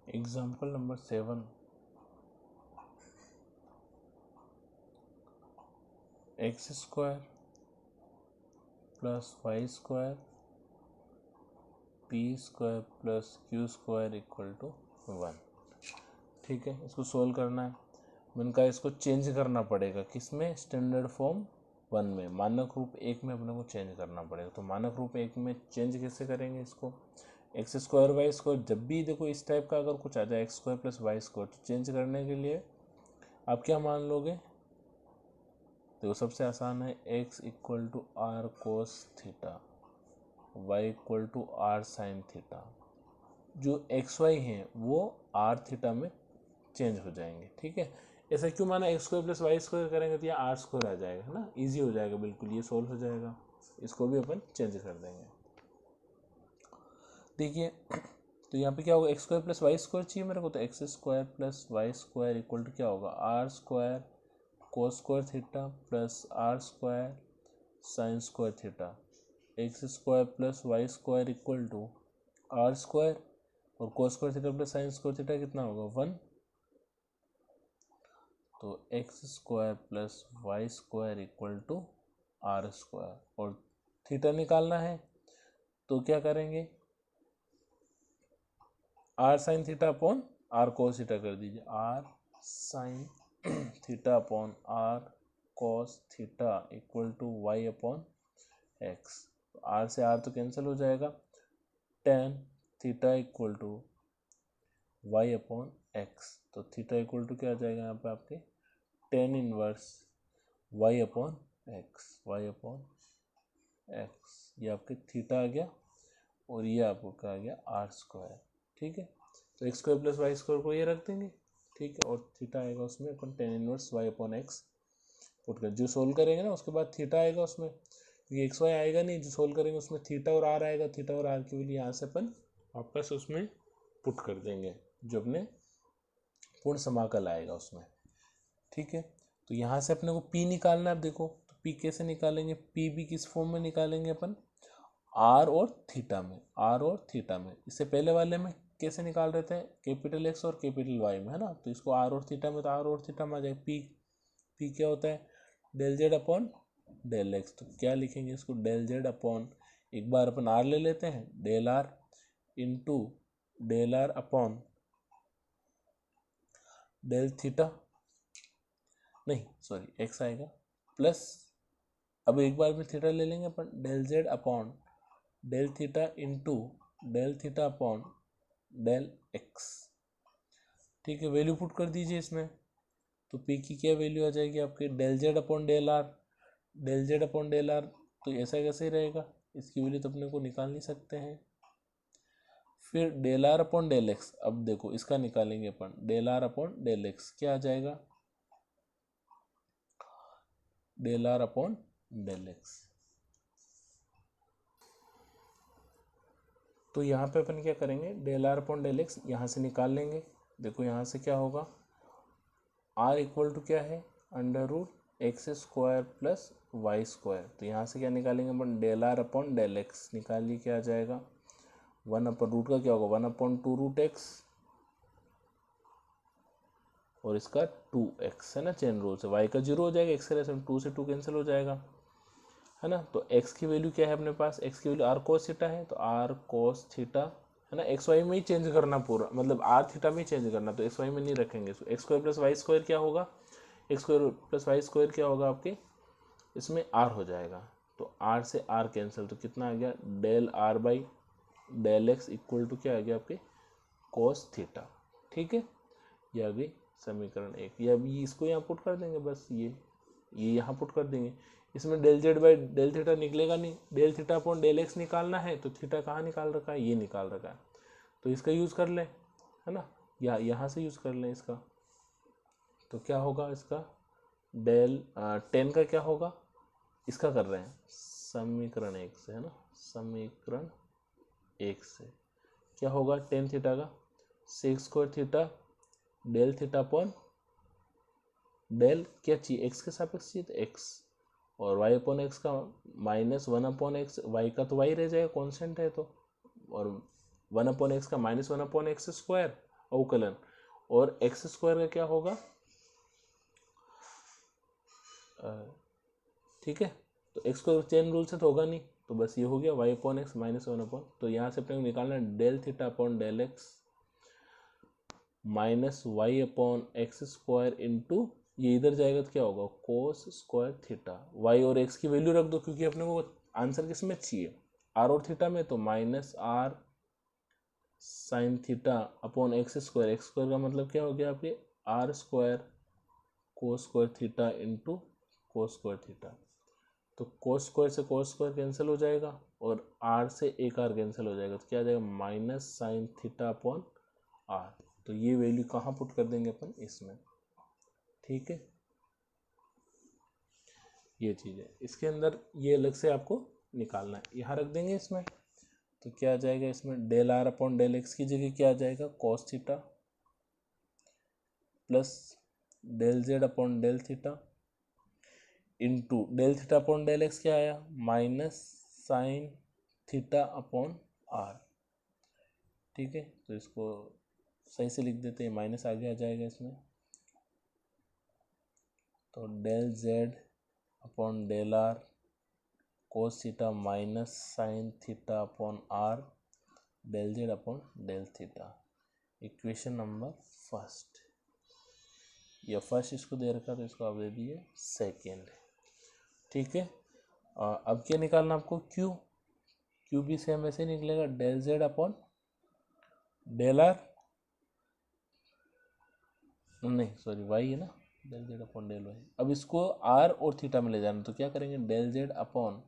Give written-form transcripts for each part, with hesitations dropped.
Example number 7, x square plus Y square p square plus Q square equal to 1। ठीक है, इसको solve करना है। मैंने कहा इसको चेंज करना पड़ेगा, किसमें? स्टैंडर्ड फॉर्म 1 में, मानक रूप 1 में अपने को चेंज करना पड़ेगा। तो मानक रूप 1 में चेंज कैसे करेंगे इसको? एक्स स्क्वायर वाई स्क्वायर, जब भी देखो इस टाइप का अगर कुछ आ जाए x square plus Y square, तो चेंज करने के लिए आप क्या मान लोगे? देखो सबसे आसान है, x equal to r cos theta, y equal to r sine theta. जो एक्स वाई हैं वो आर थीटा में चेंज हो जाएंगे। ठीक है, ऐसा क्यों माना? X square plus Y square करेंगे तो यहाँ आर स्क्वायर आ जाएगा, है ना, ईजी हो जाएगा बिल्कुल, ये सोल्व हो जाएगा। इसको भी अपन चेंज कर देंगे। देखिए तो यहाँ पे क्या होगा? X square plus Y square चाहिए मेरे को, तो x square plus Y square equal to क्या होगा? R square cos square theta plus R square sine square theta. X square plus Y square equal to R square और cos square theta plus sine square theta कितना होगा? 1। तो x square plus Y square equal to R square, और theta निकालना है तो क्या करेंगे? Are sine theta upon r cos theta कर दीजिए। R sine theta upon r cos theta equal to y upon x. R से आर तो कैंसिल हो जाएगा, tan theta equal to y upon x. तो थीटा इक्वल टू क्या आ जाएगा यहाँ पे आपके? Tan inverse Y upon x, y upon x. ये आपके थीटा आ गया और ये आपको क्या आ गया? R square. ठीक है, तो x square plus Y square को ये रख देंगे। ठीक है, और थीटा आएगा उसमें अपन tan inverse Y upon X put कर, जो सोल्व करेंगे ना उसके बाद थीटा आएगा उसमें, क्योंकि एक्स वाई आएगा नहीं, जो सोल्व करेंगे उसमें थीटा और आर आएगा। थीटा और आर की वैल्यू यहाँ से अपन वापस उसमें पुट कर देंगे, जो अपने पूर्ण समाकल आएगा उसमें। ठीक है, तो यहाँ से अपने को पी निकालना है। अब देखो तो पी कैसे निकालेंगे? पी भी किस फॉर्म में निकालेंगे अपन? आर और थीटा में, आर और थीटा में। इससे पहले वाले में कैसे निकाल रहे थे? कैपिटल एक्स और कैपिटल वाई में, है ना। तो इसको आर और थीटा में, तो आर और थीटा में आ जाए पी। पी क्या होता है? Del Z upon del x. तो क्या लिखेंगे इसको? डेल जेड अपॉन, एक बार अपन आर ले लेते हैं, del are into del are upon del theta, नहीं सॉरी एक्स आएगा, प्लस अब एक बार में थीटा ले लेंगे अपन, del Z upon del theta into del theta upon del x. ठीक है, वैल्यू पुट कर दीजिए इसमें, तो पी की क्या वैल्यू आ जाएगी आपके? Del Z upon del r, del Z upon del are. तो ऐसा कैसे ही रहेगा, इसकी वैल्यू तो अपने को निकाल नहीं सकते हैं। फिर del are upon del X, अब देखो इसका निकालेंगे अपन, del are upon del x क्या आ जाएगा? Del are upon del x. तो यहाँ पे अपन क्या करेंगे? Del are upon del X यहाँ से निकाल लेंगे। देखो यहाँ से क्या होगा? आर इक्वल टू क्या है? Under root X square plus Y square. तो यहाँ से क्या निकालेंगे अपन? Del are upon del X निकालिए, क्या आ जाएगा? 1 अपॉन रूट का क्या होगा? 1 अपॉन 2 रूट एक्स और इसका 2x, है ना, चेन रूल से। y का 0 हो जाएगा, x के रेस में 2 से 2 कैंसिल हो जाएगा, है ना। तो x की वैल्यू क्या है अपने पास? x की वैल्यू आर कोस थीटा है, तो आर कोस थीटा, है ना। एक्स वाई में ही चेंज करना पूरा, मतलब आर थीटा में ही चेंज करना, तो एक्स वाई में नहीं रखेंगे। तो x square plus Y square क्या होगा? X square plus Y square क्या होगा आपके? इसमें आर हो जाएगा, तो आर से आर कैंसिल, तो कितना आ गया? Del r by del x equal to क्या आ गया आपके? Cos theta. ठीक है, ये आ गई समीकरण 1। या अभी इसको यहाँ पुट कर देंगे, बस ये यहाँ पुट कर देंगे। इसमें del z by del theta निकलेगा नहीं, del theta upon del x निकालना है, तो थीटा कहाँ निकाल रखा है? ये निकाल रखा है, तो इसका यूज़ कर लें, है ना, या यहाँ से यूज़ कर लें इसका। तो क्या होगा इसका? डेल 10 का क्या होगा? इसका कर रहे हैं समीकरण 1 से, है ना, समीकरण 1 से क्या होगा? 10 थीटा का sec square theta del theta upon del क्या चाहिए? एक्स के सापेक्ष चाहिए, तो एक्स, और वाई अपॉन एक्स का माइनस 1 अपॉन एक्स, वाई का तो वाई रह जाएगा, कॉन्स्टेंट है तो, और 1 अपॉन एक्स का माइनस 1 अपॉन एक्स स्क्वायर, अवकलन, और एक्स स्क्वायर का क्या होगा, ठीक है। तो एक्स को चेन रूल से तो होगा नहीं, तो बस ये हो गया y upon x minus one upon, तो यहाँ से अपने को निकालना है del theta upon del x minus y upon x square into, ये इधर जाएगा तो क्या होगा कोस स्क्वायर थीटा, वाई और एक्स की वैल्यू रख दो क्योंकि अपने को आंसर किस में चाहिए, आर और थीटा में, तो minus r sine theta upon x square, x square का मतलब क्या हो गया आपके r square cos square theta into cos square theta, तो कोस स्क्वायर से कोस स्क्वायर कैंसिल हो जाएगा और आर से एक आर कैंसिल हो जाएगा, तो क्या आ जाएगा minus sine theta upon r, तो ये वैल्यू कहाँ पुट कर देंगे अपन इसमें, ठीक है। ये चीज़ है, इसके अंदर ये अलग से आपको निकालना है, यहाँ रख देंगे इसमें, तो क्या आ जाएगा इसमें del are upon del x की जगह क्या आ जाएगा cos theta plus del Z upon del theta into del theta upon del x क्या आया minus sine theta upon r, ठीक है। तो इसको सही से लिख देते हैं, माइनस आगे आ जाएगा इसमें, तो del Z upon del are cos theta minus sine theta upon are del Z upon del theta, equation number first, या फर्स्ट इसको दे रखा तो इसको आप दे दिए सेकेंड, ठीक है। अब क्या निकालना आपको क्यू, क्यू भी सेम ऐसे ही निकलेगा del Z upon del r, नहीं सॉरी वाई है ना, del Z upon del y, अब इसको आर और थीटा में ले जाना, तो क्या करेंगे del Z upon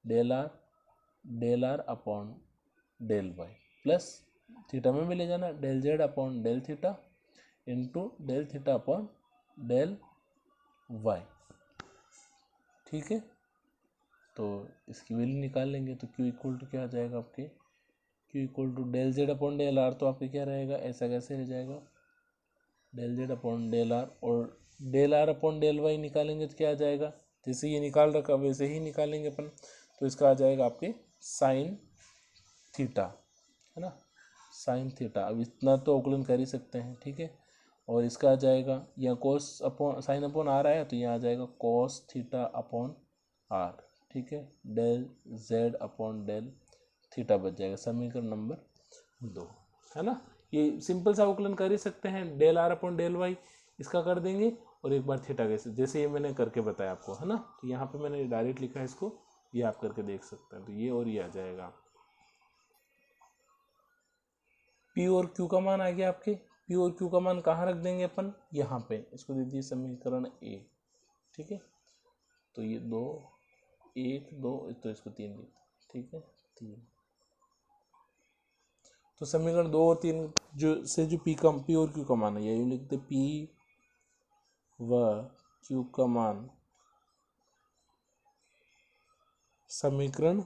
del are upon del y plus theta में भी ले जाना del Z upon del theta into del theta upon del Y, ठीक है। तो इसकी वैल्यू निकाल लेंगे, तो क्यू इक्वल टू क्या आ जाएगा आपके, Q equal to del Z upon del are, तो आपके क्या रहेगा ऐसा कैसे रह जाएगा del Z upon del R, और del are upon del Y निकालेंगे तो क्या आ जाएगा, जैसे ये निकाल रखा वैसे ही निकालेंगे अपन, तो इसका आ जाएगा आपके साइन थीटा, है ना, साइन थीटा, अब इतना तो अवकलन कर ही सकते हैं, ठीक है। और इसका आ जाएगा यहाँ cos upon sine upon r आया, तो यहाँ आ जाएगा कोस थीटा अपॉन आर, ठीक है, del Z upon del theta बच जाएगा, समीकरण नंबर 2, है ना। ये सिंपल सा अवकलन कर ही सकते हैं, del are upon del Y इसका कर देंगे, और एक बार थीटा कैसे, जैसे ये मैंने करके बताया आपको, है ना, तो यहाँ पे मैंने डायरेक्ट लिखा है इसको, ये आप करके देख सकते हैं, तो ये और ये आ जाएगा, पी और क्यू का मान आ गया आपके, पी और क्यू का मान कहाँ रख देंगे अपन, यहाँ पे इसको दे दिए समीकरण ए, ठीक है। तो ये 2 1 2, तो इसको 3 लिखते, ठीक है 3, तो समीकरण 2 और 3 जो पी और क्यू का मान है, यही लिखते पी व क्यू का मान समीकरण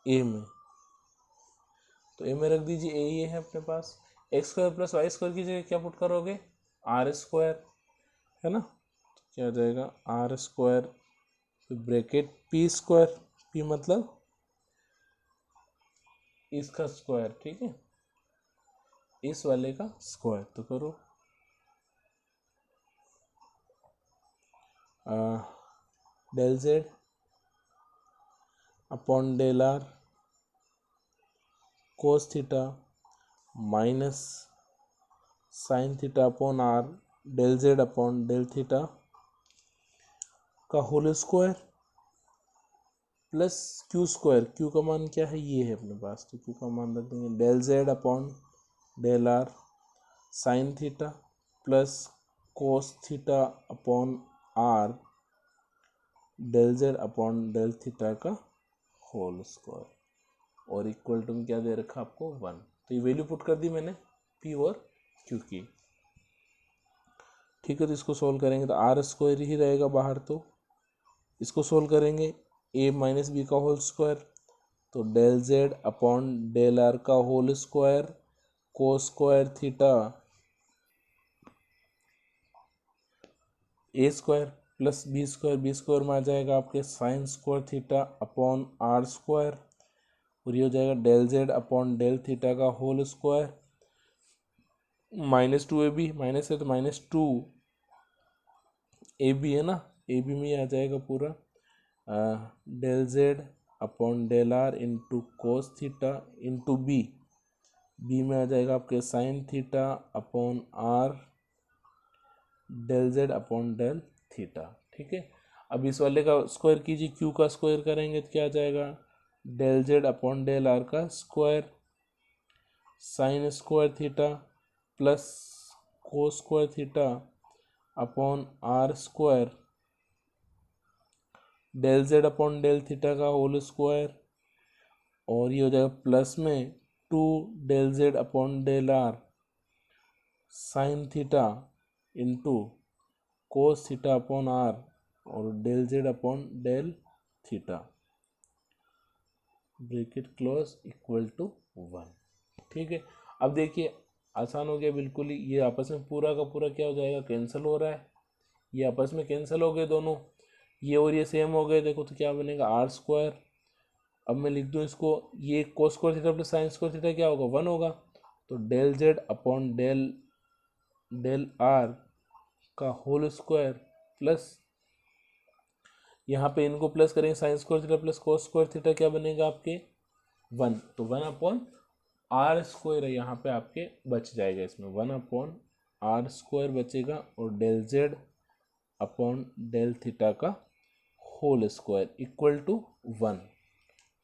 ए में, तो ए में रख दीजिए, ए ये है अपने पास, X square plus Y square की जगह क्या पुट करोगे आर स्क्वायर, है ना, तो क्या आ जाएगा r square bracket p square, p मतलब इसका स्क्वायर, ठीक है, इस वाले का स्क्वायर, तो करो del Z upon del are cos theta minus sine theta upon are del Z upon del theta का whole square plus Q square, Q का मान क्या है ये है अपने पास, तो क्यू का मान रख देंगे del Z upon del are sine theta plus cos theta upon are del Z upon del theta का होल स्क्वायर, और इक्वल टू में क्या दे रखा आपको 1, तो ये वैल्यू पुट कर दी मैंने पी और क्यू की, ठीक है। तो इसको सोल्व करेंगे तो आर स्क्वायर ही रहेगा बाहर, तो इसको सोल्व करेंगे ए माइनस बी का होल स्क्वायर, तो del Z upon del are का whole square cos square theta A square plus B square में आ जाएगा आपके sine square theta upon R square और ये हो जाएगा del Z upon del theta का होल स्क्वायर, -2ab, माइनस है तो -2 ए बी है ना, ए बी में आ जाएगा पूरा del Z upon del are into cos theta into b, b में आ जाएगा आपके sine theta upon are del Z upon del theta. ठीक है, अब इस वाले का स्क्वायर कीजिए, क्यू का स्क्वायर करेंगे तो क्या आ जाएगा, del Z upon del are का square sine square theta plus cos square theta upon R square del Z upon del theta का होल स्क्वायर, और ये हो जाएगा प्लस में 2 del Z upon del are sine theta into cos theta upon R और del Z upon del theta, bracket close equal to 1। ठीक है, अब देखिए आसान हो गया बिल्कुल ही, ये आपस में पूरा का पूरा क्या हो जाएगा, कैंसिल हो रहा है, ये आपस में कैंसिल हो गए दोनों, ये और ये सेम हो गए, देखो तो क्या बनेगा आर स्क्वायर। अब मैं लिख दूँ इसको, ये cos square theta plus sine square theta क्या होगा 1 होगा, तो del Z upon del are का होल स्क्वायर प्लस यहाँ पे इनको प्लस करेंगे sine square theta plus cos square theta क्या बनेगा आपके 1, तो 1 अपॉन आर स्क्वायर है यहाँ पे आपके बच जाएगा, इसमें 1 अपॉन आर स्क्वायर बचेगा और del Z upon del theta का होल स्क्वायर इक्वल टू 1।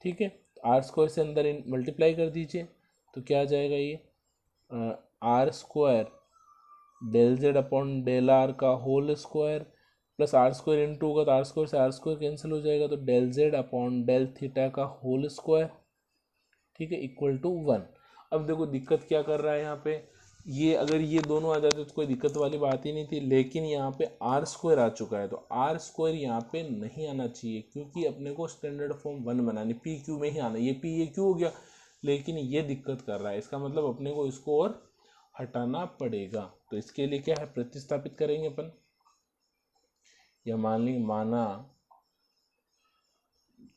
ठीक है, आर स्क्वायर से अंदर इन मल्टीप्लाई कर दीजिए तो क्या आ जाएगा, ये R square del Z upon del are का whole square plus R square into होगा तो आर स्क्वायर से आर स्क्वायर कैंसिल हो जाएगा, तो del Z upon del theta का होल स्क्वायर, ठीक है, इक्वल टू 1। अब देखो दिक्कत क्या कर रहा है यहाँ पे, ये अगर ये दोनों आ जाते तो कोई दिक्कत वाली बात ही नहीं थी, लेकिन यहाँ पे आर स्क्वायर आ चुका है, तो आर स्क्वायर यहाँ पे नहीं आना चाहिए क्योंकि अपने को स्टैंडर्ड फॉर्म 1 बनानी, पी क्यू में ही आना, ये पी ये क्यू हो गया, लेकिन ये दिक्कत कर रहा है, इसका मतलब अपने को इसको और हटाना पड़ेगा। तो इसके लिए क्या है, प्रतिस्थापित करेंगे अपन, या मान ली माना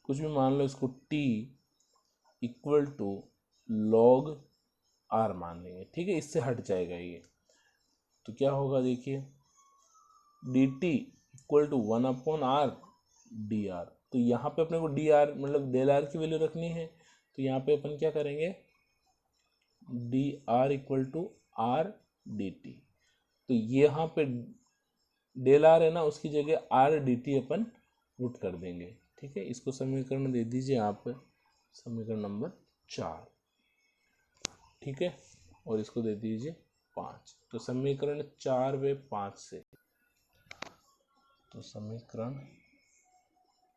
कुछ भी मान लो इसको t equal to log r मान लेंगे, ठीक है, इससे हट जाएगा ये, तो क्या होगा देखिए dt equal to 1 upon r d r, तो यहाँ पे अपने को डी आर मतलब डेल आर की वैल्यू रखनी है, तो यहाँ पे अपन क्या करेंगे d r equal to r d t, तो यहाँ पे डेल आर है ना, उसकी जगह आर डी टी अपन पुट कर देंगे। ठीक है, इसको समीकरण दे दीजिए आप, समीकरण नंबर 4, ठीक है, और इसको दे दीजिए 5, तो समीकरण 4 व 5 से, तो समीकरण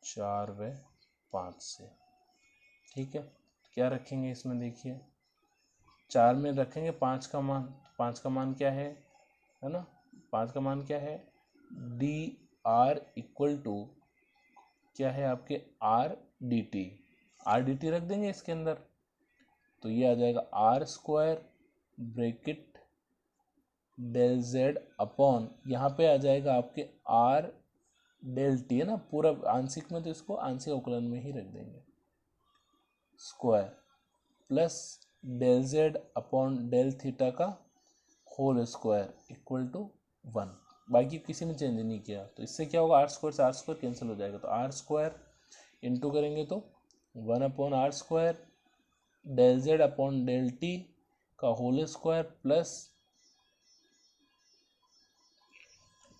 4 व 5 से, ठीक है, तो क्या रखेंगे इसमें देखिए 4 में रखेंगे 5 का मान, 5 का मान क्या है ना, 5 का मान क्या है डी आर इक्वल टू क्या है आपके आर डी टी रख देंगे इसके अंदर, तो ये आ जाएगा r square bracket del Z upon यहाँ पे आ जाएगा आपके आर डेल टी है ना, पूरा आंशिक में तो इसको आंशिक अवकलन में ही रख देंगे square plus del Z upon del theta का होल स्क्वायर इक्वल टू 1, बाकी किसी ने चेंज नहीं किया, तो इससे क्या होगा आर स्क्वायर से आर स्क्वायर कैंसिल हो जाएगा, तो आर स्क्वायर इंटू करेंगे तो 1 upon R square del Z upon del T का whole square plus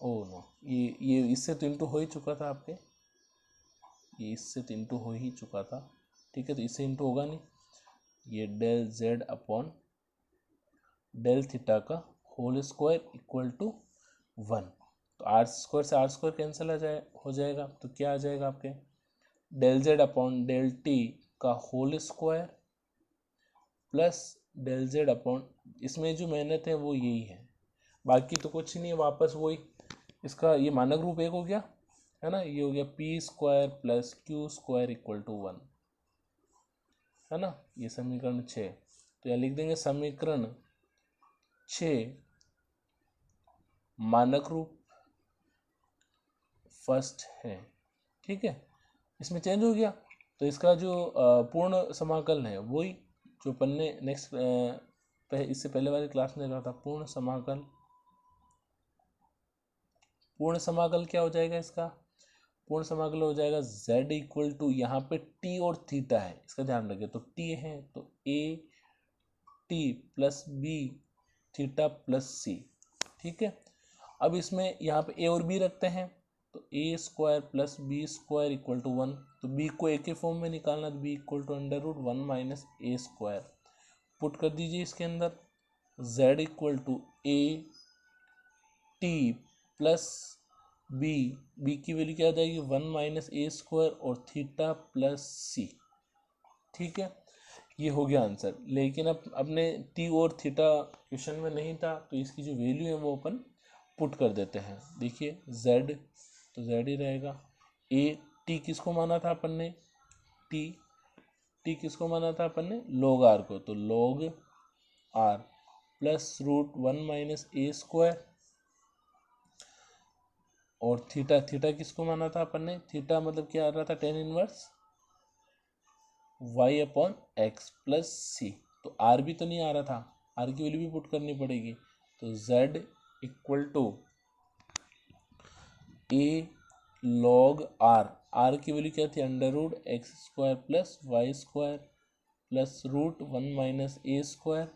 oh no ये इससे तो इंटू हो ही चुका था आपके, ये इससे तो इंटू हो ही चुका था, ठीक है, तो इससे इंटू होगा नहीं, ये del Z upon del theta का होल स्क्वायर इक्वल टू 1, तो आर स्क्वायर से आर स्क्वायर कैंसिल हो जाएगा, तो क्या आ जाएगा आपके del Z upon del T का whole square plus del Z upon, इसमें जो मेहनत है वो यही है, बाकी तो कुछ नहीं है, वापस वही इसका ये मानक रूप एक हो गया है ना, ये हो गया p square plus Q square equal to 1 है ना, ये समीकरण 6, तो यहाँ लिख देंगे समीकरण 6 मानक रूप फर्स्ट है, ठीक है, इसमें चेंज हो गया, तो इसका जो पूर्ण समाकल है वही जो अपन ने नेक्स्ट इससे पहले वाली क्लास में देखा था। पूर्ण समाकल क्या हो जाएगा इसका? पूर्ण समाकल हो जाएगा z इक्वल टू, यहाँ पे t और थीटा है, इसका ध्यान रखें। तो t है तो a t plus B theta plus सी, ठीक है। अब इसमें यहाँ पे a और b रखते हैं, तो a square plus B square equal to 1। तो b को a के फॉर्म में निकालना, तो b equal to under root 1 minus A square. Put कर दीजिए इसके अंदर, z equal to a t plus b की वैल्यू क्या आ जाएगी 1 माइनस ए स्क्वायर और थीटा प्लस सी, ठीक है। ये हो गया आंसर। लेकिन अब अपने टी और थीटा क्वेश्चन में नहीं था, तो इसकी जो वैल्यू है वो अपन पुट कर देते हैं। देखिए z, तो z ही रहेगा। ए टी किसको माना था अपन ने? टी किसको माना था अपन ने? log r को। तो log r plus root 1 minus ए स्क्वायर, और थीटा किसको माना था अपन ने? थीटा मतलब क्या आ रहा था? tan inverse y upon X plus C. तो r भी तो नहीं आ रहा था, r की वैल्यू भी पुट करनी पड़ेगी। तो z equal to a log r की वैल्यू क्या थी? Under root X square plus Y square plus root 1 minus ए square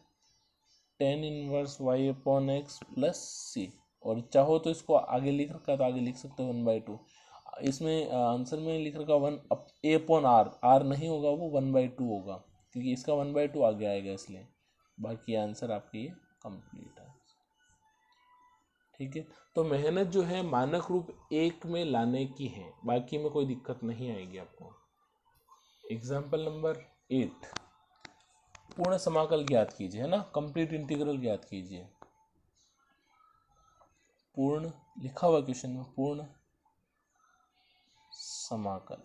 tan inverse y upon X plus C. और चाहो तो इसको आगे लिख रखा है तो आगे लिख सकते हो 1/2। इसमें आंसर में लिख रखा 1 ए अपॉन आर नहीं होगा, वो 1/2 होगा, क्योंकि इसका 1/2 आगे आएगा इसलिए। बाकी आंसर आपके ये कंप्लीट है, ठीक है। तो मेहनत जो है मानक रूप 1 में लाने की है, बाकी में कोई दिक्कत नहीं आएगी आपको। एग्जाम्पल नंबर 8, पूर्ण समाकल ज्ञात कीजिए, है ना, कंप्लीट इंटीग्रल ज्ञात कीजिए। पूर्ण लिखा हुआ क्वेश्चन में, पूर्ण समाकल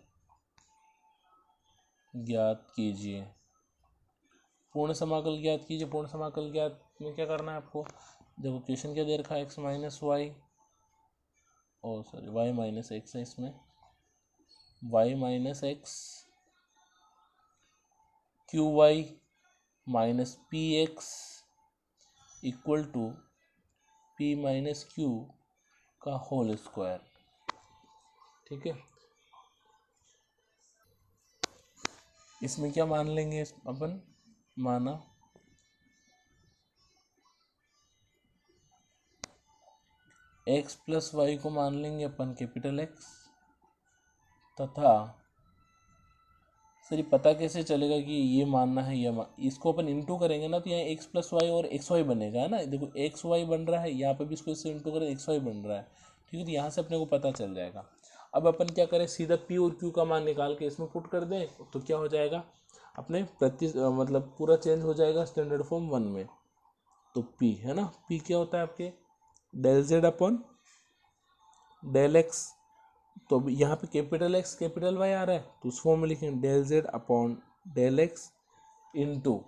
ज्ञात कीजिए। पूर्ण समाकल ज्ञात कीजिए। पूर्ण समाकल ज्ञात में क्या करना है आपको? देखो क्वेश्चन क्या दे रखा है, एक्स माइनस वाई, और सॉरी वाई माइनस एक्स है इसमें, y minus x q y minus p x equal to p minus q का होल स्क्वायर, ठीक है। इसमें क्या मान लेंगे अपन? माना x प्लस वाई को मान लेंगे अपन कैपिटल एक्स, तथा सर ये पता कैसे चलेगा कि ये मानना है या इसको अपन इंटू करेंगे ना, तो यहाँ एक्स प्लस वाई और एक्स वाई बनेगा, है ना। देखो एक्स वाई बन रहा है, यहाँ पे भी इसको इससे इंटू करें एक्स वाई बन रहा है, ठीक है। तो यहाँ से अपने को पता चल जाएगा। अब अपन क्या करें, सीधा पी और क्यू का मान निकाल के इसमें पुट कर दें, तो क्या हो जाएगा अपने मतलब पूरा चेंज हो जाएगा स्टैंडर्ड फॉर्म 1 में। तो पी है ना, पी क्या होता है आपके? Del Z upon del x. तो अब यहाँ पे कैपिटल एक्स कैपिटल वाई आ रहा है, तो उस फॉर्म में लिखेंगे del Z upon del x into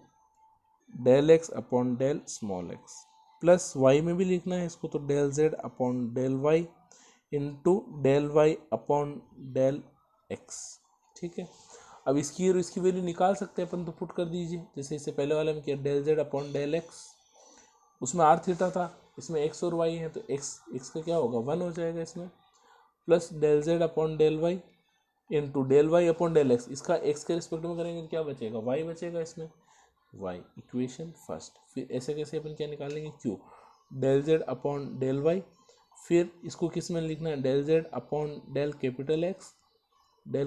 del x upon del small x, plus y में भी लिखना है इसको, तो del Z upon del Y into del Y upon del x, ठीक है। अब इसकी और इसकी वैल्यू निकाल सकते हैं अपन, तो पुट कर दीजिए। जैसे इससे पहले वाले में किया del Z upon del x, उसमें आर थीटा था, इसमें एक्स और वाई है, तो एक्स का क्या होगा 1 हो जाएगा इसमें, plus del Z upon del Y into del Y upon del x. इसका एक्स के रिस्पेक्ट में करेंगे तो क्या बचेगा? वाई बचेगा इसमें, वाई इक्वेशन फर्स्ट। फिर ऐसे कैसे अपन क्या निकालेंगे? Q del Z upon del y, फिर इसको किस में लिखना है? Del Z upon del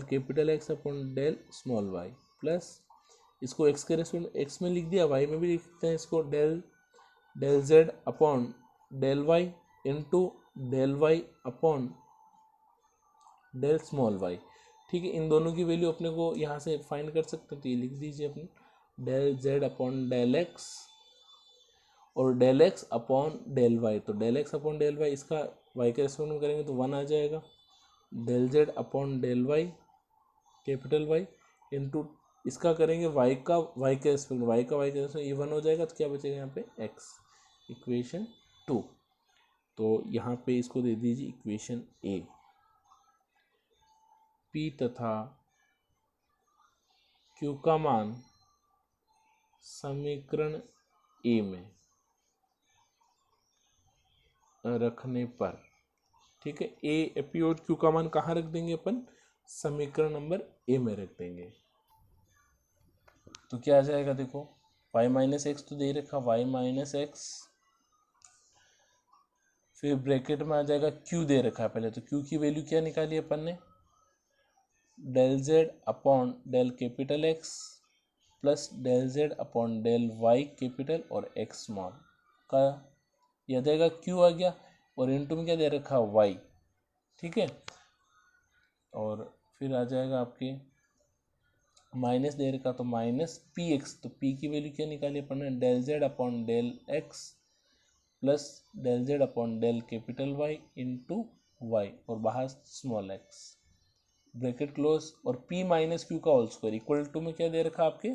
capital x upon del small y, plus इसको एक्स के रिस्पेक्ट एक्स में लिख दिया, वाई में भी लिखते हैं इसको, del Z upon del Y into del Y upon del small y, ठीक है। इन दोनों की वैल्यू अपने को यहाँ से फाइंड कर सकते हैं, तो ये लिख दीजिए अपने del Z upon del x और del x upon del Y. तो del x upon del Y, इसका वाई के रेस्पेक्ट में करेंगे तो 1 आ जाएगा, del Z upon del Y capital Y into इसका करेंगे वाई के रेस्पेक्ट ये 1 हो जाएगा, तो क्या बचेगा यहाँ पे? X, equation 2। तो यहाँ पे इसको दे दीजिए इक्वेशन ए। पी तथा क्यू का मान समीकरण ए में रखने पर, ठीक है, ए पी और क्यू का मान कहाँ रख देंगे अपन, समीकरण नंबर ए में रख देंगे। तो क्या आ जाएगा, देखो y माइनस एक्स तो दे रखा, y माइनस एक्स, फिर ब्रैकेट में आ जाएगा q दे रखा है पहले, तो q की वैल्यू क्या निकाली अपन ने, del Z upon del capital x plus del Z upon del Y capital और एक्स स्मॉल का, यह जाएगा q आ गया, और इनटू में क्या दे रखा y, ठीक है, और फिर आ जाएगा आपके माइनस दे रखा तो माइनस पी एक्स, तो p की वैल्यू क्या निकाली अपन ने, del Z upon del x plus del Z upon del capital Y into Y और बाहर स्मॉल एक्स, ब्रैकेट क्लोज, और p माइनस क्यू का होल स्क्वायर इक्वल टू में क्या दे रखा आपके,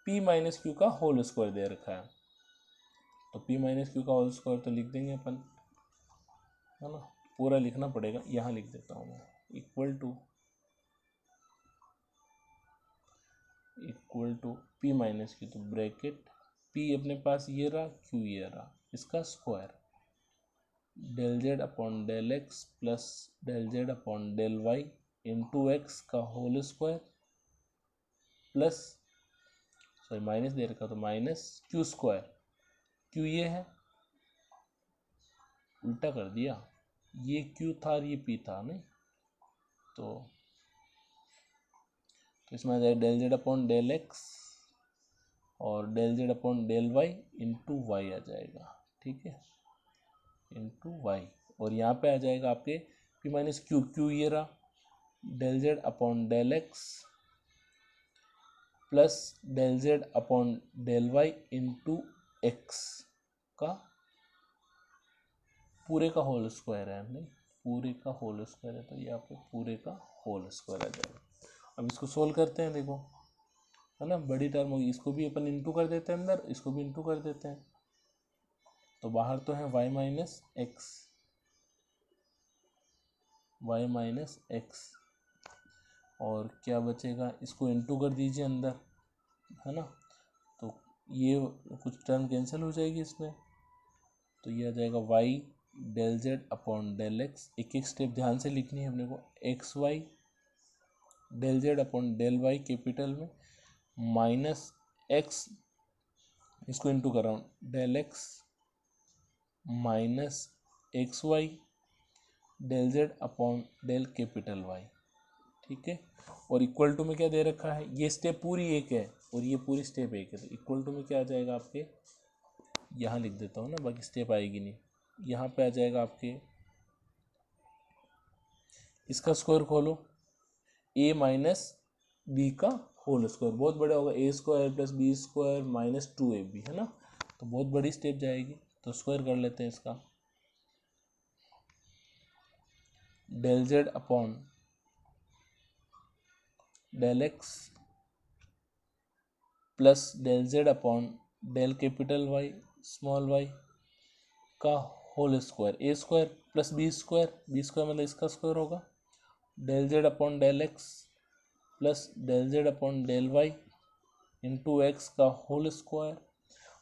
p माइनस क्यू का होल स्क्वायर दे रखा है, तो p माइनस क्यू का होल स्क्वायर तो लिख देंगे अपन, है ना, पूरा लिखना पड़ेगा, यहाँ लिख देता हूँ मैं, equal to p minus Q, तो ब्रैकेट p अपने पास ये रहा, q ये रहा, इसका square del Z upon del x plus del Z upon del Y into x का whole square plus, sorry minus दे रखा तो माइनस क्यू स्क्वायर, क्यू ये है, उल्टा कर दिया, ये क्यू था और ये पी था नहीं, तो इसमें आ जाएगा del Z upon del x और del Z upon del Y into Y आ जाएगा, ठीक है, इंटू वाई, और यहाँ पे आ जाएगा आपके पी माइनस क्यू, क्यू ये रहा, del Z upon del x plus del Z upon del Y into x का पूरे का होल स्क्वायर है, नहीं पूरे का होल स्क्वायर है, तो ये आपको पूरे का होल स्क्वायर आ जाएगा। अब इसको सोल्व करते हैं, देखो है ना, बड़ी टर्म होगी, इसको भी अपन इंटू कर देते हैं अंदर, इसको भी इंटू कर देते हैं, तो बाहर तो है y minus x, y minus x, और क्या बचेगा, इसको इंटू कर दीजिए अंदर, है ना, तो ये कुछ टर्म कैंसिल हो जाएगी इसमें, तो ये आ जाएगा y del Z upon del x, एक एक स्टेप ध्यान से लिखनी है अपने को, x y del Z upon del Y capital में माइनस एक्स, इसको इंटू कर रहा हूँ, del x minus x y del Z upon del capital y, ठीक है, और इक्वल टू में क्या दे रखा है, ये स्टेप पूरी एक है और ये पूरी स्टेप एक है, तो इक्वल टू में क्या आ जाएगा आपके, यहाँ लिख देता हूँ ना, बाकी स्टेप आएगी नहीं, यहाँ पे आ जाएगा आपके, इसका स्क्वायर खोलो, a माइनस बी का होल स्क्वायर बहुत बड़ा होगा, A square plus B square minus 2ab, है ना, तो बहुत बड़ी स्टेप जाएगी, तो स्क्वायर कर लेते हैं इसका, del Z upon del x plus del Z upon del capital Y small Y का whole square, A square plus B square मतलब इसका स्क्वायर होगा, del Z upon del x plus del Z upon del Y into x का whole square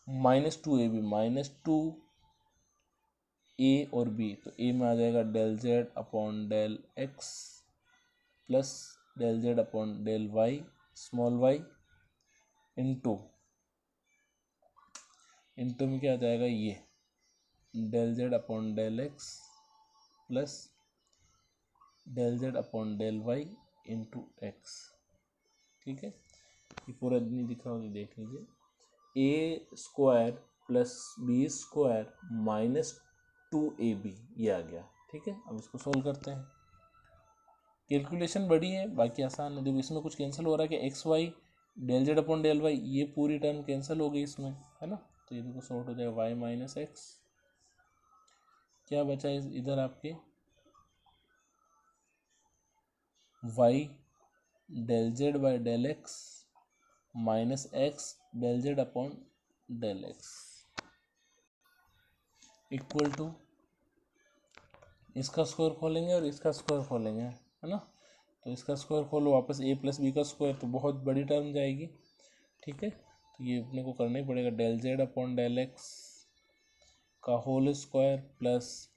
minus 2ab, minus 2a और b, तो a में आ जाएगा del Z upon del x plus del Z upon del Y small Y into में क्या आ जाएगा, ये del Z upon del x plus del Z upon del Y into x, ठीक है, ये पूरा नहीं दिख रहा हो तो देख लीजिए, A square plus B square minus 2ab ये आ गया, ठीक है, अब इसको सोल्व करते हैं, कैलकुलेशन बड़ी है बाकी आसान है, देखो इसमें कुछ कैंसिल हो रहा है कि x y del Z upon del y, ये पूरी टर्म कैंसिल हो गई इसमें, है ना, तो ये देखो सॉर्ट हो जाएगा वाई माइनस एक्स, क्या बचा इधर आपके, y del z by del x minus x del Z upon del x equal to, इसका स्क्वायर खोलेंगे और इसका स्क्वायर खोलेंगे, है ना, तो इसका स्क्वायर खोलो वापस a प्लस बी का स्क्वायर, तो बहुत बड़ी टर्म जाएगी। ठीक है, तो ये अपने को करना ही पड़ेगा, del Z upon del x का whole square plus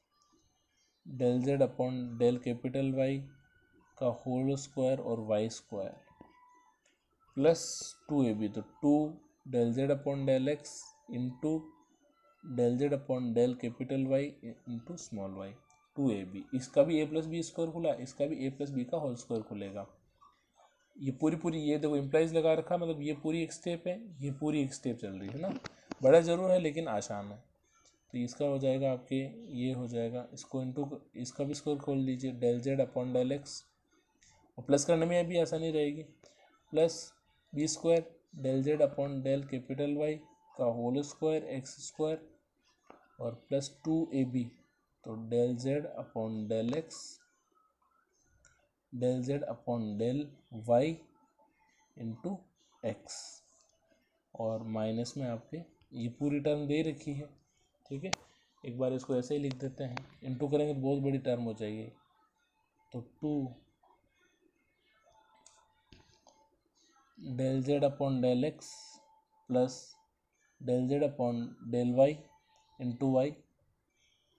del Z upon del capital Y का होल स्क्वायर और वाई स्क्वायर प्लस 2ab, तो 2 del Z upon del x into del Z upon del capital Y into small Y 2ab। इसका भी a plus B square खुला, इसका भी a plus B का whole square खुलेगा। ये पूरी ये देखो इम्प्लाइज लगा रखा, मतलब ये पूरी एक स्टेप है, ये पूरी एक स्टेप चल रही है ना। बड़ा जरूर है लेकिन आसान है। तो इसका हो जाएगा आपके, ये हो जाएगा, इसको इंटू इसका भी स्क्वायर खोल लीजिए, del Z upon del x, और प्लस करने में भी आसानी रहेगी, plus B square del Z upon del capital Y का होल स्क्वायर एक्स स्क्वायर और प्लस 2ab, तो del Z upon del x del Z upon del Y into x, और माइनस में आपके ये पूरी टर्म दे रखी है। ठीक है, एक बार इसको ऐसे ही लिख देते हैं, इंटू करेंगे तो बहुत बड़ी टर्म हो जाएगी। तो 2 del Z upon del x plus del Z upon del Y into Y,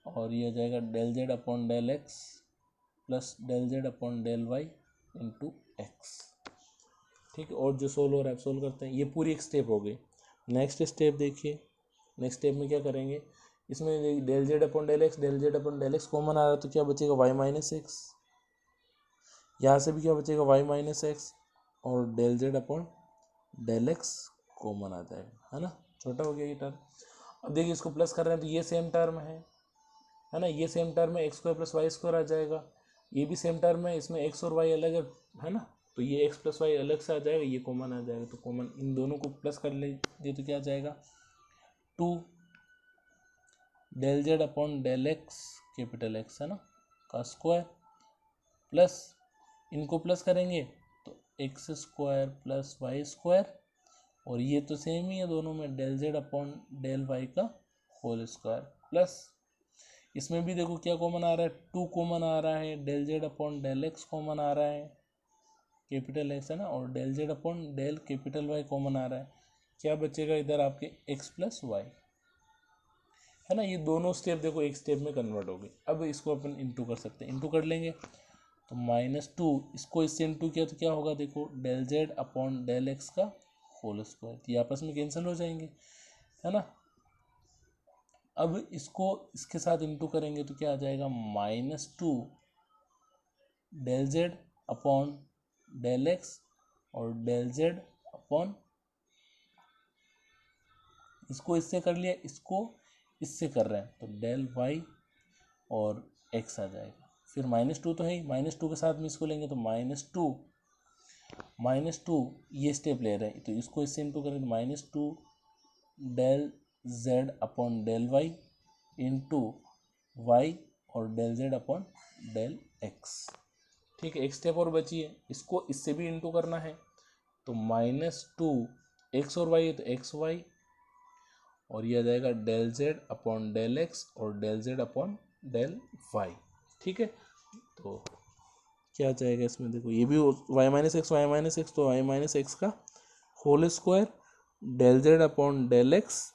और ये हो जाएगा del Z upon del x plus del Z upon del Y into x. ठीक है, और जो सोल्व हो रहा है सोल्व करते हैं। ये पूरी एक स्टेप हो गई। नेक्स्ट स्टेप देखिए, नेक्स्ट स्टेप में क्या करेंगे, इसमें del Z upon del x, del Z upon del X common आ रहा है, तो क्या बचेगा वाई माइनस एक्स, यहाँ से भी क्या बचेगा वाई माइनस एक्स, और del Z upon del X common आ जाएगा, है ना, छोटा हो गया ये टर्म। अब देखिए इसको प्लस कर रहे हैं तो ये सेम टर्म है ना, ये सेम टर्म है, x square plus Y square आ जाएगा, ये भी सेम टर्म है, इसमें एक्स और वाई अलग है ना, तो ये एक्स प्लस वाई अलग से आ जाएगा, ये कॉमन आ जाएगा, तो कॉमन इन दोनों को प्लस कर लीजिए तो क्या आ जाएगा 2 del Z upon del x capital x, है ना, का स्क्वायर प्लस इनको प्लस करेंगे तो x square plus Y square, और ये तो सेम ही है दोनों में, del Z upon del y का होल स्क्वायर प्लस इसमें भी देखो क्या कॉमन आ रहा है, 2 कॉमन आ रहा है, del Z upon del X common आ रहा है कैपिटल एक्स, है ना, और del Z upon del capital Y common आ रहा है, क्या बचेगा इधर आपके एक्स प्लस वाई, है ना। ये दोनों स्टेप देखो एक स्टेप में कन्वर्ट हो गई। अब इसको अपन इंटू कर सकते हैं, इंटू कर लेंगे तो -2, इसको इससे इंटू किया तो क्या होगा, देखो del Z upon del x का होल स्क्वायर, ये आपस में कैंसिल हो जाएंगे, है ना। अब इसको इसके साथ इंटू करेंगे तो क्या आ जाएगा -2 del Z upon del x और डेल जेड अपॉन, इसको इससे कर लिया, इसको इससे कर रहे हैं तो डेल वाई और एक्स आ जाएगा, फिर -2 तो है ही, -2 के साथ में इसको लेंगे तो -2 ये स्टेप ले रहे हैं, तो इसको इससे इंटू करें तो -2 del Z upon del Y into Y और del Z upon del x. ठीक है, एक स्टेप और बची है, इसको इससे भी इंटू करना है, तो -2 एक्स और वाई है तो एक्स वाई, और ये आ जाएगा del Z upon del x और del Z upon del Y. ठीक है, तो क्या आ जाएगा इसमें, देखो ये भी वाई माइनस एक्स, तो वाई माइनस एक्स का whole square del Z upon del x,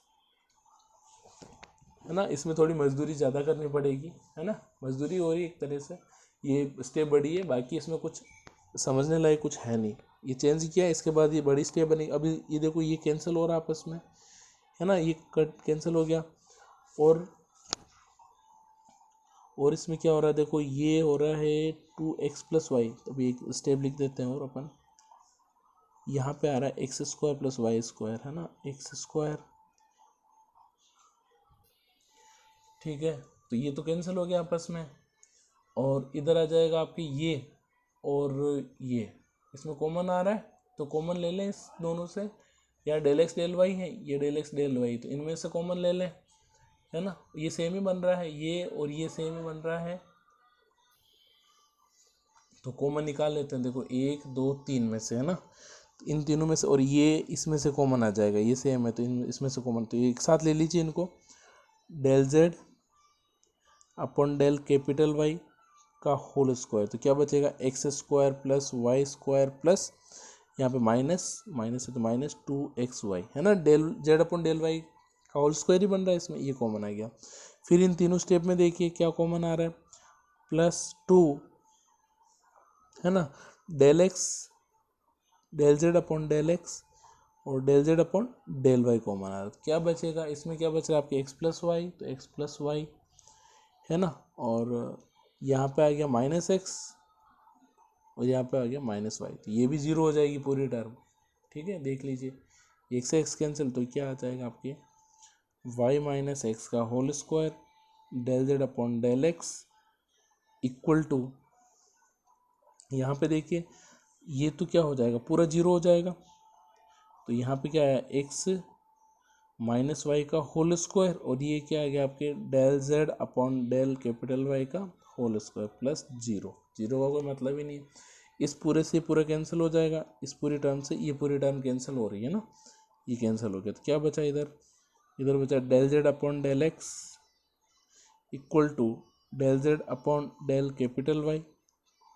है ना। इसमें थोड़ी मजदूरी ज़्यादा करनी पड़ेगी, है ना, मजदूरी हो रही है एक तरह से, ये स्टेप बड़ी है, बाकी इसमें कुछ समझने लायक कुछ है नहीं। ये चेंज किया इसके बाद ये बड़ी स्टेप बनी, अभी ये देखो ये कैंसिल हो रहा है आपस में, है ना, ये कट कैंसिल हो गया, और इसमें क्या हो रहा है, देखो ये हो रहा है 2x प्लस वाई, तो अभी एक स्टेप लिख देते हैं, और अपन यहाँ पे आ रहा है x square plus Y square, है ना, एक्स स्क्वायर, ठीक है, तो ये तो कैंसिल हो गया आपस में, और इधर आ जाएगा आपके ये और ये, इसमें कॉमन आ रहा है तो कॉमन ले लें इस दोनों से, या डेल एक्स डेल वाई है, ये डेल एक्स डेल वाई, तो इनमें से कॉमन ले लें, है ना, ये सेम ही बन रहा है, ये और ये सेम ही बन रहा है, तो कॉमन निकाल लेते हैं, देखो 1 2 3 में से, है ना, तो इन तीनों में से, और ये इसमें से कॉमन आ जाएगा, ये सेम है तो इसमें से कॉमन, तो एक साथ ले लीजिए इनको, del Z upon del capital Y का होल स्क्वायर, तो क्या बचेगा x square plus Y square plus यहाँ पे माइनस माइनस है तो माइनस 2xy है ना, del Z upon del y का होल स्क्वायर ही बन रहा है इसमें, ये कॉमन आ गया। फिर इन तीनों स्टेप में देखिए क्या कॉमन आ रहा है, +2 है ना, del x del Z upon del x और del Z upon del Y common आ रहा है, तो क्या बचेगा इसमें, क्या बच रहा है आपके एक्स प्लस वाई, तो एक्स प्लस वाई है ना, और यहाँ पे आ गया माइनस एक्स और यहाँ पे आ गया माइनस वाई, तो ये भी जीरो हो जाएगी पूरी टर्म। ठीक है, देख लीजिए एक से एक्स कैंसिल, तो क्या आ जाएगा आपके वाई माइनस एक्स का whole square del Z upon del x equal to, यहाँ पे देखिए ये तो क्या हो जाएगा पूरा जीरो हो जाएगा, तो यहाँ पे क्या है एक्स माइनस वाई का होल स्क्वायर और ये क्या आ गया आपके del Z upon del capital Y का whole square plus zero, zero का कोई मतलब ही नहीं है, इस पूरे से पूरा कैंसिल हो जाएगा, इस पूरी टर्म से ये पूरी टर्म कैंसिल हो रही है ना, ये कैंसिल हो गया, तो क्या बचा इधर, इधर बचा del Z upon del x equal to del Z upon del capital Y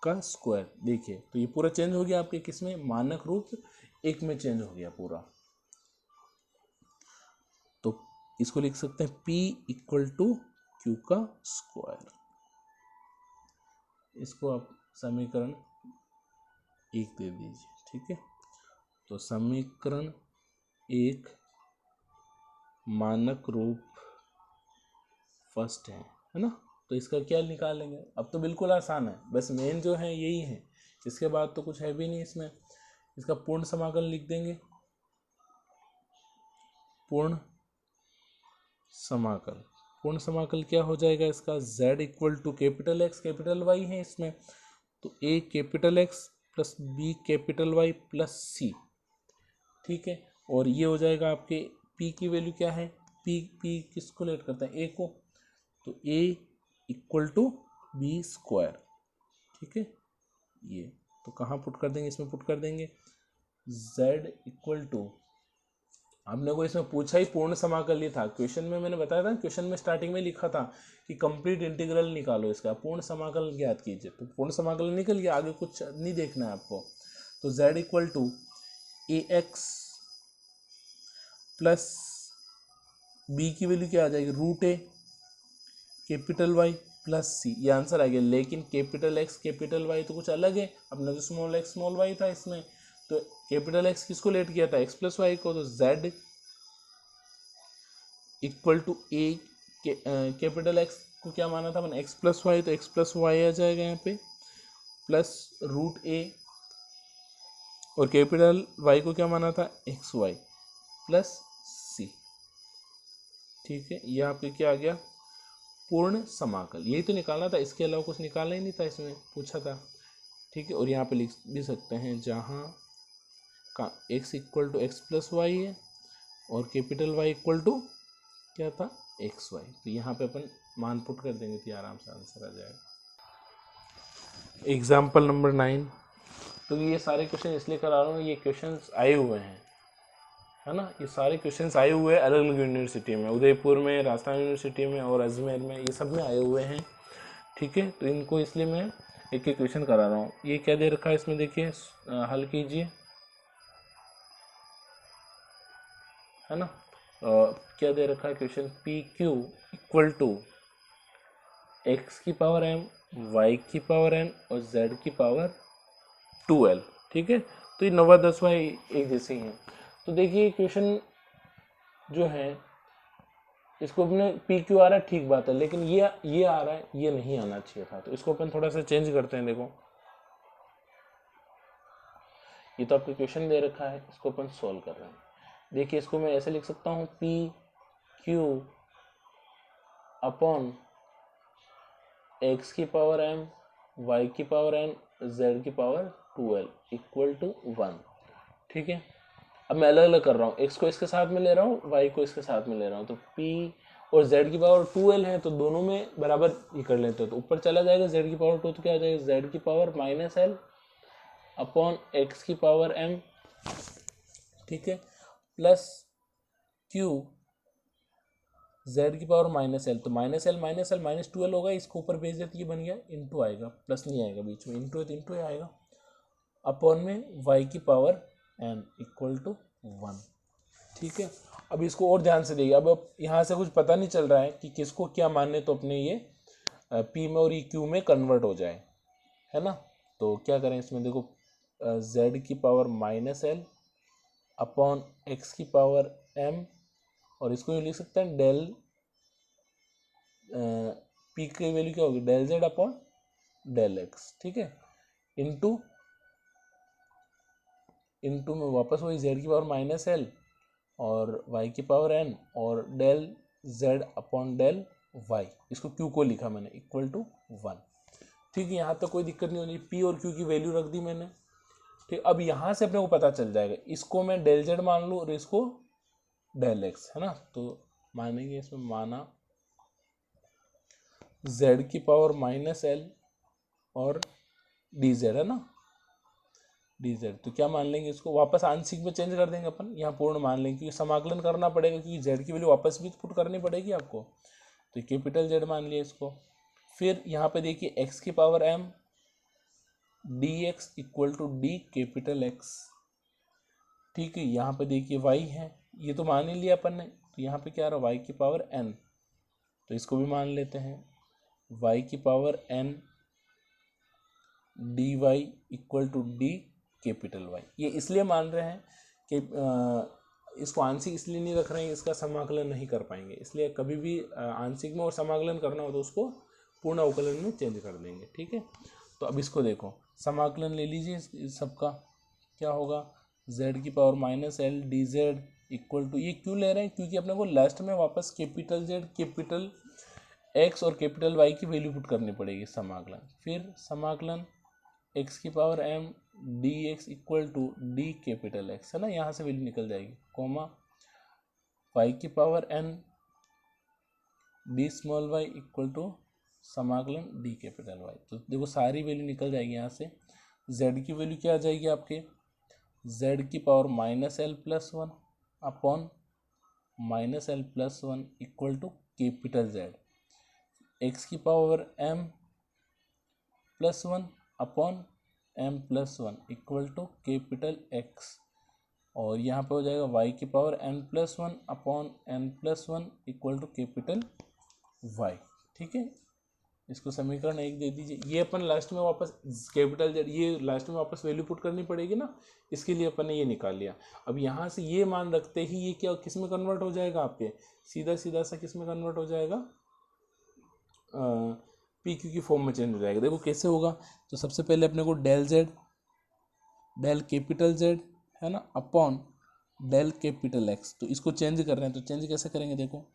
का स्क्वायर। देखिए तो ये पूरा चेंज हो गया आपके किस में, मानक रूप एक में चेंज हो गया पूरा, तो इसको लिख सकते हैं P इक्वल टू क्यू का स्क्वायर, इसको आप समीकरण 1 दे दीजिए। ठीक है, तो समीकरण 1 मानक रूप फर्स्ट है ना, तो इसका क्या निकालेंगे, अब तो बिल्कुल आसान है, बस मेन जो है यही है, इसके बाद तो कुछ है भी नहीं इसमें, इसका पूर्ण समाकल लिख देंगे, पूर्ण समाकल, पूर्ण समाकल क्या हो जाएगा इसका, z equal to capital x capital y है इसमें, तो a capital x plus b capital y plus c। ठीक है, और ये हो जाएगा आपके p की वैल्यू क्या है, p किसको लेट करता है a को, तो a equal to b square. ठीक है, ये तो कहाँ पुट कर देंगे, इसमें पुट कर देंगे z इक्वल टू, हमने को इसमें पूछा ही पूर्ण समाकल ही था, क्वेश्चन में मैंने बताया था, क्वेश्चन में स्टार्टिंग में लिखा था कि कंप्लीट इंटीग्रल निकालो इसका, पूर्ण समाकल ज्ञात कीजिए, तो पूर्ण समाकल निकल गया, आगे कुछ नहीं देखना है आपको, तो z equal to a x plus b की वैल्यू क्या आ जाएगी, root a capital y plus c, ये आंसर आ गया, लेकिन कैपिटल एक्स कैपिटल वाई तो कुछ अलग है, अपना तो स्मॉल एक्स स्मॉल वाई था इसमें, तो कैपिटल एक्स किसको लेट किया था, एक्स प्लस वाई को, तो z equal to A, capital x को क्या माना था मैंने एक्स प्लस वाई, तो एक्स प्लस वाई आ जाएगा यहाँ पे प्लस रूट ए, और कैपिटल वाई को क्या माना था एक्स वाई प्लस सी। ठीक है, ये आपके क्या आ गया पूर्ण समाकल, यही तो निकालना था, इसके अलावा कुछ निकालना ही नहीं था, इसमें पूछा था। ठीक है, और यहाँ पे लिख भी सकते हैं जहाँ का x equal to x plus y है और कैपिटल y इक्वल टू क्या था एक्स वाई, तो यहाँ पे अपन मान पुट कर देंगे तो आराम से आंसर आ जाएगा। एग्जाम्पल नंबर 9, तो ये सारे क्वेश्चन इसलिए करा रहा हूँ, ये क्वेश्चंस आए हुए हैं है ना, ये सारे क्वेश्चंस आए हुए हैं अलग अलग यूनिवर्सिटी में, उदयपुर में, राजस्थान यूनिवर्सिटी में और अजमेर में, ये सब में आए हुए हैं। ठीक है, तो इनको इसलिए मैं एक एक क्वेश्चन करा रहा हूँ। ये क्या दे रखा है इसमें, देखिए हल कीजिए है ना, क्या दे रखा है question, p q equal to x की पावर m, वाई की पावर n और z की पावर 2l। ठीक है, तो ये 9 10 एक जैसे ही हैं। तो देखिए क्वेश्चन जो है इसको अपने पी क्यू आ रहा है, ठीक बात है, लेकिन ये आ रहा है, ये नहीं आना चाहिए था, तो इसको अपन थोड़ा सा चेंज करते हैं। देखो ये तो आपको क्वेश्चन दे रखा है, इसको अपन सोल्व कर रहे हैं। देखिए इसको मैं ऐसे लिख सकता हूँ, पी क्यू अपॉन एक्स की पावर m, वाई की पावर n, z की पावर 2l इक्वल टू 1। ठीक है, अब मैं अलग अलग कर रहा हूँ, x को इसके साथ में ले रहा हूँ, y को इसके साथ में ले रहा हूँ, तो p और z की पावर 2l है, तो दोनों में बराबर ही कर लेते हैं, तो ऊपर चला जाएगा z की पावर 2, तो क्या हो जाएगा z की power minus l upon x की पावर m। ठीक है, प्लस q जेड की पावर माइनस एल, तो माइनस एल माइनस 2l होगा, इसको ऊपर भेज देते ये बन गया, इंटू आएगा, प्लस नहीं आएगा बीच में, इंटू है तो इंटू आएगा, अपॉन में वाई की पावर एन इक्वल टू 1। ठीक है, अब इसको और ध्यान से देखिए, अब यहाँ से कुछ पता नहीं चल रहा है कि किसको क्या मानने, तो अपने ये पी में और ई क्यू में कन्वर्ट हो जाए, है ना। तो क्या करें इसमें, देखो जेड की power minus L upon x की पावर एम, और इसको ये लिख सकते हैं डेल पी की वैल्यू क्या होगी, del Z upon del x, ठीक है, इंटू में वापस वही जेड की पावर माइनस एल और वाई की पावर एन और del Z upon del y, इसको क्यू को लिखा मैंने इक्वल टू 1। ठीक है, यहाँ तक कोई दिक्कत नहीं होनी, पी और क्यू की वैल्यू रख दी मैंने। ठीक, अब यहाँ से अपने को पता चल जाएगा, इसको मैं डेल जेड मान लूँ और इसको डेल एक्स, है ना। तो मानेंगे इसमें, माना जेड की पावर माइनस एल और डी जेड, है ना, डी जेड, तो क्या मान लेंगे, इसको वापस आंशिक में चेंज कर देंगे अपन, यहाँ पूर्ण मान लेंगे क्योंकि समाकलन करना पड़ेगा, क्योंकि जेड की वैल्यू वापस भी पुट करनी पड़ेगी आपको, तो कैपिटल जेड मान लिया इसको। फिर यहाँ पे देखिए एक्स की power m d x equal to d capital x. ठीक है, यहाँ पे देखिए वाई है, ये तो मान ही लिया अपन ने, तो यहाँ पे क्या आ रहा है वाई की पावर एन, तो इसको भी मान लेते हैं, वाई की power n d y equal to d capital Y. ये इसलिए मान रहे हैं कि इसको आंशिक इसलिए नहीं रख रहे हैं, इसका समाकलन नहीं कर पाएंगे, इसलिए कभी भी आंशिक में और समाकलन करना हो तो उसको पूर्ण अवकलन में चेंज कर देंगे। ठीक है, तो अब इसको देखो, समाकलन ले लीजिए इस सबका, क्या होगा, z की power minus l d z equal to, ये क्यों ले रहे हैं, क्योंकि अपने को लास्ट में वापस कैपिटल जेड कैपिटल एक्स और कैपिटल वाई की वैल्यू पुट करनी पड़ेगी समाकलन। फिर समाकलन एक्स की power m d x equal to d capital x, है ना, यहाँ से वैल्यू निकल जाएगी, कॉमा वाई की power n d small y equal to समाकलन डी कैपिटल वाई। तो देखो सारी वैल्यू निकल जाएगी यहाँ से। z की वैल्यू क्या आ जाएगी आपके, z की power minus L plus 1 upon minus L plus 1 equal to capital Z, X की power m plus 1 upon m plus 1 equal to capital x, और यहाँ पे हो जाएगा y की power n plus 1 upon n plus 1 equal to capital y। ठीक है, इसको समीकरण 1 दे दीजिए। ये अपन लास्ट में वापस कैपिटल जेड, ये लास्ट में वापस वैल्यू पुट करनी पड़ेगी ना, इसके लिए अपन ने ये निकाल लिया। अब यहाँ से ये मान रखते ही ये क्या किस में कन्वर्ट हो जाएगा आपके, सीधा सीधा सा किस में कन्वर्ट हो जाएगा, पी क्यू की फॉर्म में चेंज हो जाएगा। देखो कैसे होगा, तो सबसे पहले अपने को del z del capital z, है ना, अपॉन डेल कैपिटल एक्स, तो इसको चेंज कर रहे हैं, तो चेंज कैसे करेंगे, देखो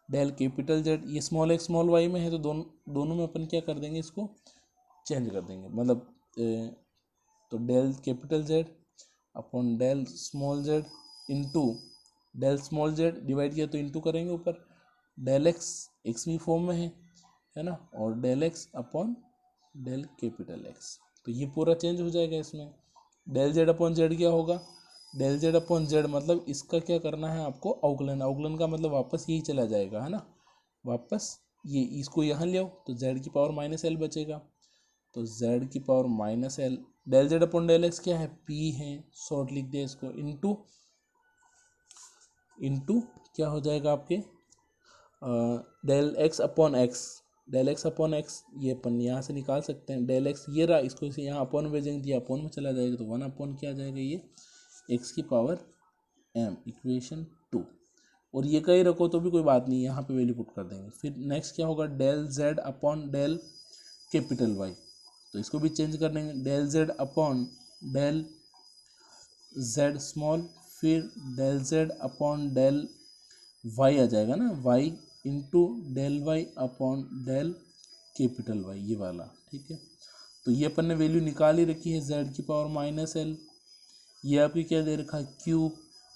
डेल कैपिटल जेड, ये स्मॉल एक्स स्मॉल वाई में है, तो दोनों में अपन क्या कर देंगे, इसको चेंज कर देंगे, मतलब तो del capital z upon del small z into del small z, divide किया तो इंटू करेंगे ऊपर, डेल एक्स एक्स भी फॉर्म में है ना, और del x upon del capital x, तो ये पूरा चेंज हो जाएगा इसमें। डेल जेड अपॉन जेड क्या होगा, डेल जेड अपॉन जेड मतलब इसका क्या करना है आपको, अवकलन, अवकलन का मतलब वापस यही चला जाएगा, है ना, वापस ये इसको यहाँ ले आओ, तो जेड की पावर माइनस एल बचेगा, तो जेड की power minus l, del Z upon del x क्या है, पी है, शॉर्ट लिख दिया इसको, इंटू क्या हो जाएगा आपके, del x upon x, del x upon x ये अपन यहाँ से निकाल सकते हैं, डेल एक्स ये रहा, इसको इसे यहाँ अपॉन भेजेंगे तो ये अपॉन में चला जाएगा, तो 1 अपॉन क्या आ जाएगा, ये एक्स की पावर m इक्वेशन 2, और ये कहीं रखो तो भी कोई बात नहीं, यहाँ पे वैल्यू पुट कर देंगे। फिर नेक्स्ट क्या होगा, del Z upon del capital Y, तो इसको भी चेंज कर देंगे, del Z upon del Z small, फिर del Z upon del Y आ जाएगा ना, Y into del Y upon del capital Y, ये वाला। ठीक है, तो ये अपन ने वैल्यू निकाल ही रखी है, जेड की पावर माइनस एल, ये आपकी क्या दे रखा है क्यू,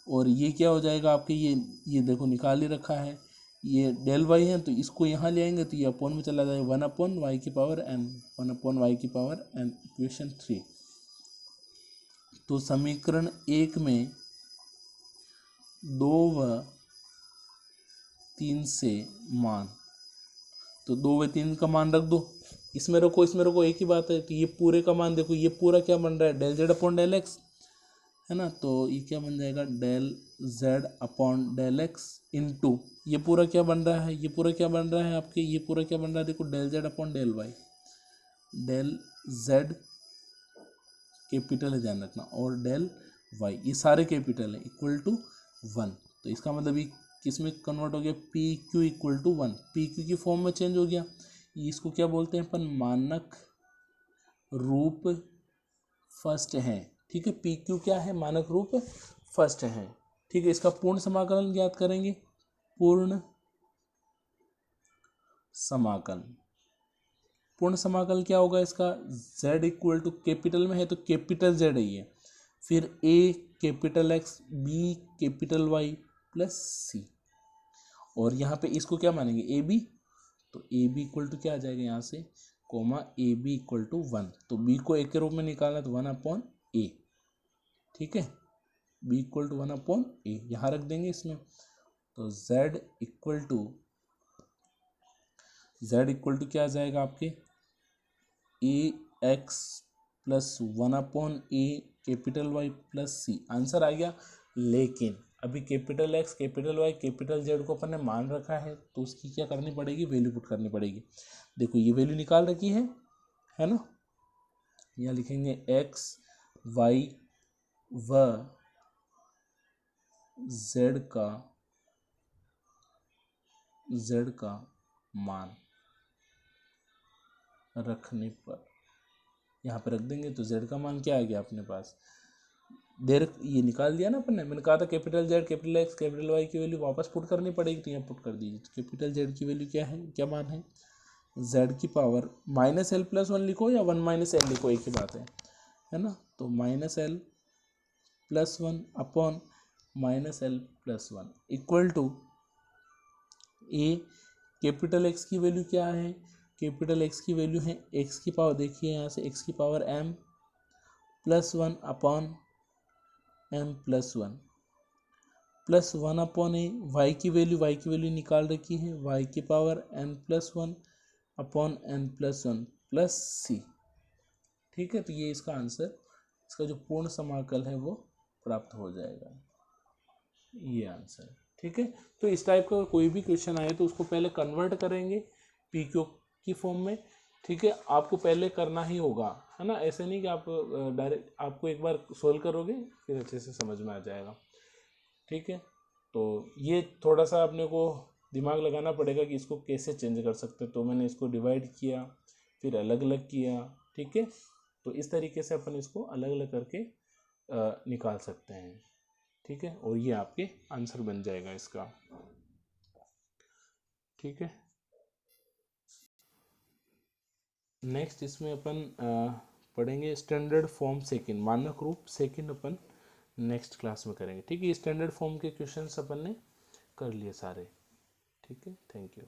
और ये क्या हो जाएगा आपके, ये देखो निकाल ही रखा है, ये डेल वाई है, तो इसको यहाँ ले आएंगे तो ये अपॉन में चला जाएगा, 1 अपॉन वाई की पावर एन, 1 अपॉन वाई की पावर एन इक्वेशन 3। तो समीकरण 1 में 2 व 3 से मान, तो 2/3 का मान रख दो, इसमें रखो इसमें रखो, एक ही बात है। तो ये पूरे का मान देखो, ये पूरा क्या बन रहा है, del Z upon del x, है ना। तो ये क्या बन जाएगा, del Z upon del x into ये पूरा क्या बन रहा है, ये पूरा क्या बन रहा है आपके, ये पूरा क्या बन रहा है देखो, del Z upon del y, del z capital है ध्यान रखना, और डेल वाई ये सारे कैपिटल है, इक्वल टू 1। तो इसका मतलब ये किस में कन्वर्ट हो गया, p q equal to 1, p q की फॉर्म में चेंज हो गया। इसको क्या बोलते हैं अपन, मानक रूप फर्स्ट है, ठीक है। पी क्यू क्या है, मानक रूप फर्स्ट है, ठीक है। इसका पूर्ण समाकलन ज्ञात करेंगे, पूर्ण समाकलन, पूर्ण समाकल क्या होगा इसका, z इक्वल टू कैपिटल में है तो कैपिटल z है ये, फिर a capital x, b capital y plus c, और यहाँ पे इसको क्या मानेंगे, ए बी, तो ए बी इक्वल टू क्या आ जाएगा यहाँ से, comma a b equal to 1, तो b को a के रूप में निकालना तो 1 अपॉन a, ठीक है। b equal to 1 upon a यहाँ रख देंगे इसमें, तो z इक्वल टू क्या आ जाएगा आपके, a x plus 1 upon a capital y plus c, answer आ गया। लेकिन अभी capital x capital y capital z को अपन ने मान रखा है, तो उसकी क्या करनी पड़ेगी, वैल्यू पुट करनी पड़ेगी। देखो ये वैल्यू निकाल रखी है ना, यहाँ लिखेंगे एक्स वाई व जेड का मान रखने पर यहाँ पे रख देंगे, तो z का मान क्या आ गया अपने पास, देर ये निकाल दिया ना अपन ने, मैंने कहा था capital z capital x capital y की वैल्यू वापस पुट करनी पड़ेगी, तो यहाँ पुट कर दीजिए। तो कैपिटल z की वैल्यू क्या है, क्या मान है, z की पावर माइनस एल प्लस 1 लिखो या 1 माइनस एल लिखो, एक ही बात है ना। तो minus L plus 1 upon minus L plus 1 equal to A capital X की वैल्यू क्या है, कैपिटल एक्स की वैल्यू है एक्स की पावर, देखिए यहाँ से एक्स की power m plus 1 upon m plus 1 plus 1 upon A, y की वैल्यू निकाल रखी है y की power n plus 1 upon n plus 1 plus सी, ठीक है। तो ये इसका आंसर, इसका जो पूर्ण समाकल है वो प्राप्त हो जाएगा, ये आंसर, ठीक है। तो इस टाइप का कोई भी क्वेश्चन आए तो उसको पहले कन्वर्ट करेंगे पी क्यू की फॉर्म में, ठीक है। आपको पहले करना ही होगा, है ना, ऐसे नहीं कि आप डायरेक्ट, आपको एक बार सोल्व करोगे फिर अच्छे से समझ में आ जाएगा, ठीक है। तो ये थोड़ा सा अपने को दिमाग लगाना पड़ेगा कि इसको कैसे चेंज कर सकते हैं। तो मैंने इसको डिवाइड किया, फिर अलग अलग किया, ठीक है। तो इस तरीके से अपन इसको अलग अलग करके निकाल सकते हैं, ठीक है। और ये आपके आंसर बन जाएगा इसका, ठीक है। नेक्स्ट इसमें अपन पढ़ेंगे स्टैंडर्ड फॉर्म सेकंड, मानक रूप सेकंड अपन नेक्स्ट क्लास में करेंगे, ठीक है। स्टैंडर्ड फॉर्म के क्वेश्चंस अपन ने कर लिए सारे, ठीक है। Thank you.